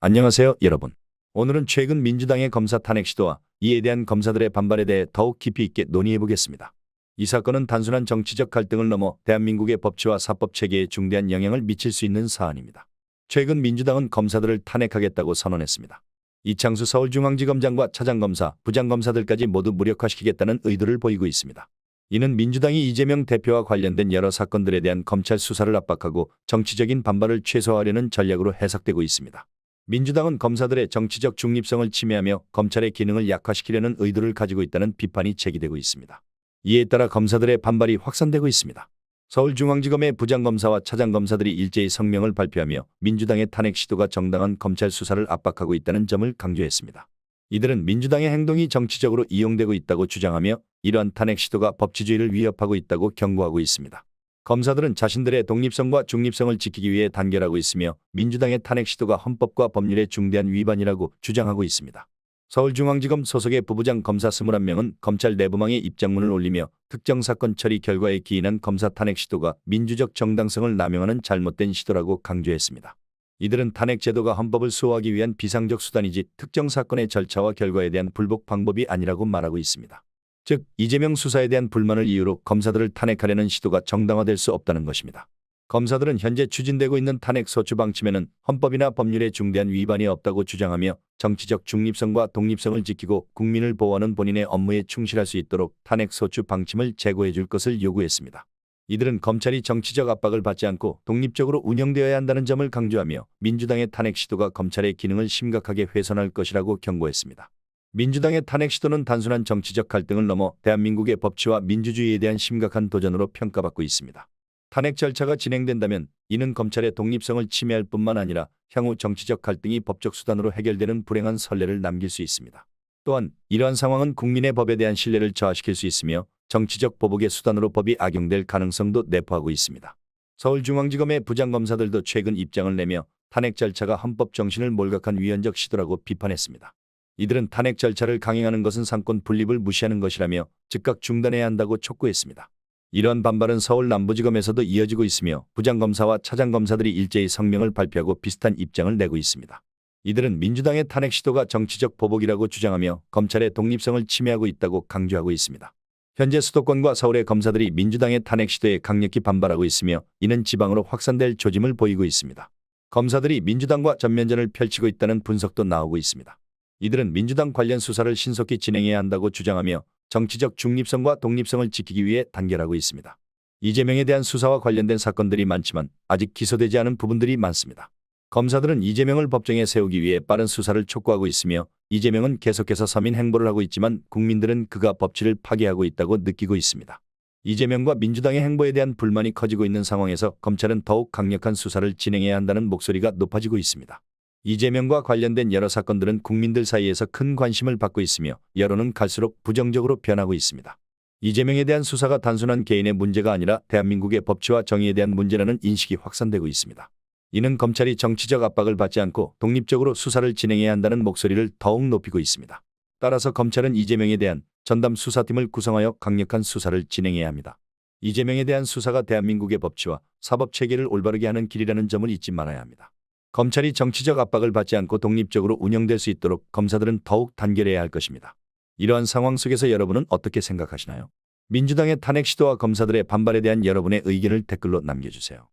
안녕하세요, 여러분. 오늘은 최근 민주당의 검사 탄핵 시도와 이에 대한 검사들의 반발에 대해 더욱 깊이 있게 논의해 보겠습니다. 이 사건은 단순한 정치적 갈등을 넘어 대한민국의 법치와 사법 체계에 중대한 영향을 미칠 수 있는 사안입니다. 최근 민주당은 검사들을 탄핵하겠다고 선언했습니다. 이창수 서울중앙지검장과 차장검사, 부장검사들까지 모두 무력화시키겠다는 의도를 보이고 있습니다. 이는 민주당이 이재명 대표와 관련된 여러 사건들에 대한 검찰 수사를 압박하고 정치적인 반발을 최소화하려는 전략으로 해석되고 있습니다. 민주당은 검사들의 정치적 중립성을 침해하며 검찰의 기능을 약화시키려는 의도를 가지고 있다는 비판이 제기되고 있습니다. 이에 따라 검사들의 반발이 확산되고 있습니다. 서울중앙지검의 부장검사와 차장검사들이 일제히 성명을 발표하며 민주당의 탄핵 시도가 정당한 검찰 수사를 압박하고 있다는 점을 강조했습니다. 이들은 민주당의 행동이 정치적으로 이용되고 있다고 주장하며 이러한 탄핵 시도가 법치주의를 위협하고 있다고 경고하고 있습니다. 검사들은 자신들의 독립성과 중립성을 지키기 위해 단결하고 있으며 민주당의 탄핵 시도가 헌법과 법률의 중대한 위반이라고 주장하고 있습니다. 서울중앙지검 소속의 부부장 검사 21명은 검찰 내부망에 입장문을 올리며 특정 사건 처리 결과에 기인한 검사 탄핵 시도가 민주적 정당성을 남용하는 잘못된 시도라고 강조했습니다. 이들은 탄핵 제도가 헌법을 수호하기 위한 비상적 수단이지 특정 사건의 절차와 결과에 대한 불복 방법이 아니라고 말하고 있습니다. 즉, 이재명 수사에 대한 불만을 이유로 검사들을 탄핵하려는 시도가 정당화될 수 없다는 것입니다. 검사들은 현재 추진되고 있는 탄핵 소추 방침에는 헌법이나 법률의 중대한 위반이 없다고 주장하며 정치적 중립성과 독립성을 지키고 국민을 보호하는 본인의 업무에 충실할 수 있도록 탄핵 소추 방침을 제고해 줄 것을 요구했습니다. 이들은 검찰이 정치적 압박을 받지 않고 독립적으로 운영되어야 한다는 점을 강조하며 민주당의 탄핵 시도가 검찰의 기능을 심각하게 훼손할 것이라고 경고했습니다. 민주당의 탄핵 시도는 단순한 정치적 갈등을 넘어 대한민국의 법치와 민주주의에 대한 심각한 도전으로 평가받고 있습니다. 탄핵 절차가 진행된다면 이는 검찰의 독립성을 침해할 뿐만 아니라 향후 정치적 갈등이 법적 수단으로 해결되는 불행한 선례를 남길 수 있습니다. 또한 이러한 상황은 국민의 법에 대한 신뢰를 저하시킬 수 있으며 정치적 보복의 수단으로 법이 악용될 가능성도 내포하고 있습니다. 서울중앙지검의 부장검사들도 최근 입장을 내며 탄핵 절차가 헌법 정신을 몰각한 위헌적 시도라고 비판했습니다. 이들은 탄핵 절차를 강행하는 것은 상권 분립을 무시하는 것이라며 즉각 중단해야 한다고 촉구했습니다. 이러한 반발은 서울 남부지검에서도 이어지고 있으며 부장검사와 차장검사들이 일제히 성명을 발표하고 비슷한 입장을 내고 있습니다. 이들은 민주당의 탄핵 시도가 정치적 보복이라고 주장하며 검찰의 독립성을 침해하고 있다고 강조하고 있습니다. 현재 수도권과 서울의 검사들이 민주당의 탄핵 시도에 강력히 반발하고 있으며 이는 지방으로 확산될 조짐을 보이고 있습니다. 검사들이 민주당과 전면전을 펼치고 있다는 분석도 나오고 있습니다. 이들은 민주당 관련 수사를 신속히 진행해야 한다고 주장하며 정치적 중립성과 독립성을 지키기 위해 단결하고 있습니다. 이재명에 대한 수사와 관련된 사건들이 많지만 아직 기소되지 않은 부분들이 많습니다. 검사들은 이재명을 법정에 세우기 위해 빠른 수사를 촉구하고 있으며 이재명은 계속해서 서민 행보를 하고 있지만 국민들은 그가 법치를 파괴하고 있다고 느끼고 있습니다. 이재명과 민주당의 행보에 대한 불만이 커지고 있는 상황에서 검찰은 더욱 강력한 수사를 진행해야 한다는 목소리가 높아지고 있습니다. 이재명과 관련된 여러 사건들은 국민들 사이에서 큰 관심을 받고 있으며 여론은 갈수록 부정적으로 변하고 있습니다. 이재명에 대한 수사가 단순한 개인의 문제가 아니라 대한민국의 법치와 정의에 대한 문제라는 인식이 확산되고 있습니다. 이는 검찰이 정치적 압박을 받지 않고 독립적으로 수사를 진행해야 한다는 목소리를 더욱 높이고 있습니다. 따라서 검찰은 이재명에 대한 전담 수사팀을 구성하여 강력한 수사를 진행해야 합니다. 이재명에 대한 수사가 대한민국의 법치와 사법 체계를 올바르게 하는 길이라는 점을 잊지 말아야 합니다. 검찰이 정치적 압박을 받지 않고 독립적으로 운영될 수 있도록 검사들은 더욱 단결해야 할 것입니다. 이러한 상황 속에서 여러분은 어떻게 생각하시나요? 민주당의 탄핵 시도와 검사들의 반발에 대한 여러분의 의견을 댓글로 남겨주세요.